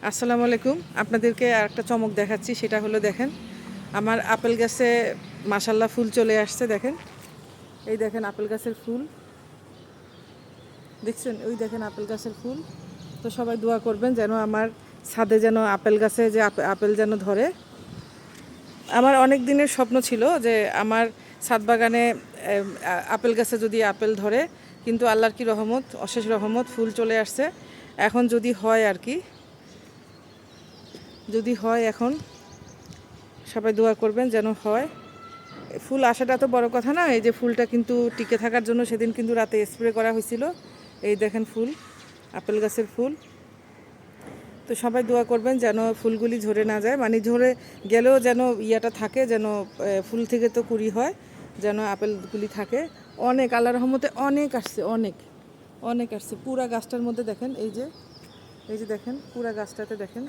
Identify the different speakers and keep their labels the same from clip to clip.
Speaker 1: আসসালামু আলাইকুম। আপনাদেরকে আরেকটা চমক দেখাচ্ছি, সেটা হলো দেখেন আমার আপেল গাছে মাশাল্লাহ ফুল চলে আসছে। দেখেন, এই দেখেন আপেল গাছের ফুল দেখছেন, ওই দেখেন আপেল গাছের ফুল। তো সবাই দোয়া করবেন যেন আমার ছাদে যেন আপেল গাছে যে আপেল যেন ধরে। আমার অনেক দিনের স্বপ্ন ছিল যে আমার ছাদ বাগানে আপেল গাছে যদি আপেল ধরে, কিন্তু আল্লাহর কি রহমত, অশেষ রহমত, ফুল চলে আসছে। এখন যদি হয় আর কি, যদি হয় এখন সবাই দোয়া করবেন যেন হয়। ফুল আসাটা তো বড় কথা না, এই যে ফুলটা কিন্তু টিকে থাকার জন্য সেদিন কিন্তু রাতে স্প্রে করা হয়েছিল। এই দেখেন ফুল, আপেল গাছের ফুল। তো সবাই দোয়া করবেন যেন ফুলগুলি ঝরে না যায়, মানে ঝরে গেলেও যেন ইয়াটা থাকে, যেন ফুল থেকে তো কুড়ি হয়, যেন আপেলগুলি থাকে। অনেক আল্লাহর রহমতে অনেক আসছে, অনেক অনেক আসছে। পুরা গাছটার মধ্যে দেখেন, এই যে দেখেন পুরা গাছটাতে দেখেন,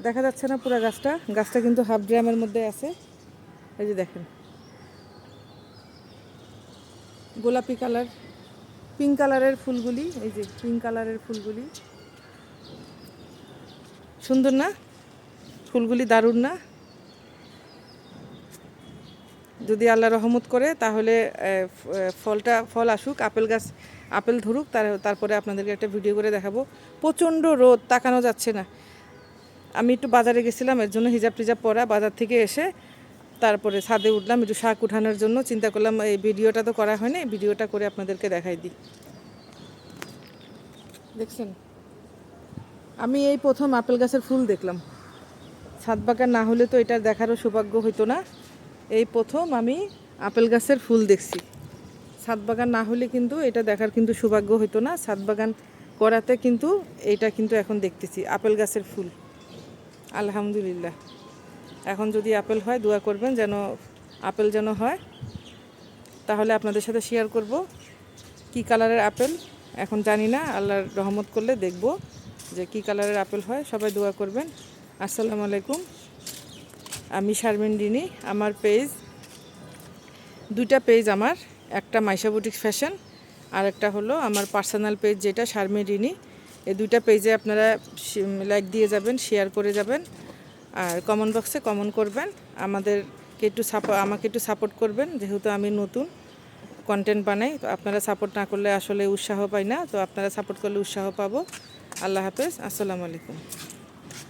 Speaker 1: দেখা যাচ্ছে না পুরা গাছটা? গাছটা কিন্তু হাফ ড্রামের মধ্যে আছে। এই যে দেখেন গোলাপি কালার, পিঙ্ক কালারের ফুলগুলি, এই যে পিঙ্ক কালারের ফুলগুলি, সুন্দর না? ফুলগুলি দারুণ না? যদি আল্লাহ রহমত করে তাহলে ফল আসুক, আপেল গাছ আপেল ধরুক, তারপরে আপনাদেরকে একটা ভিডিও করে দেখাবো। প্রচণ্ড রোদ, তাকানো যাচ্ছে না। আমি একটু বাজারে গেছিলাম, এর জন্য হিজাব টিজাব পরা, বাজার থেকে এসে তারপরে ছাদে উঠলাম একটু শাক উঠানোর জন্য। চিন্তা করলাম এই ভিডিওটা তো করা হয়নি, ভিডিওটা করে আপনাদেরকে দেখাই দিই। দেখছেন, আমি এই প্রথম আপেল গাছের ফুল দেখলাম। ছাদ বাগান না হলে তো এটার দেখারও সৌভাগ্য হতো না। এই প্রথম আমি আপেল গাছের ফুল দেখছি। ছাদ বাগান না হলে কিন্তু এটা দেখার কিন্তু সৌভাগ্য হতো না। ছাদ বাগান করাতে কিন্তু এটা কিন্তু এখন দেখতেছি আপেল গাছের ফুল। আলহামদুলিল্লাহ। এখন যদি আপেল হয় দোয়া করবেন যেন আপেল যেন হয়, তাহলে আপনাদের সাথে শেয়ার করব কি কালারের আপেল। এখন জানি না, আল্লাহর রহমত করলে দেখব যে কি কালারের আপেল হয়। সবাই দোয়া করবেন। আসসালামু আলাইকুম। আমি শারমিন রিনি। আমার পেজ, দুইটা পেজ আমার, একটা মাইশা বুটিক্স ফ্যাশন, আর একটা হলো আমার পার্সোনাল পেজ যেটা শারমিন রিনি। এই দুইটা পেজে আপনারা লাইক দিয়ে যাবেন, শেয়ার করে যাবেন, আর কমেন্ট বক্সে কমেন্ট করবেন। আমাকে একটু সাপোর্ট করবেন, যেহেতু আমি নতুন কন্টেন্ট বানাই। তো আপনারা সাপোর্ট না করলে আসলে উৎসাহ পাই না, তো আপনারা সাপোর্ট করলে উৎসাহ পাবো। আল্লাহ হাফেজ, আসসালামু আলাইকুম।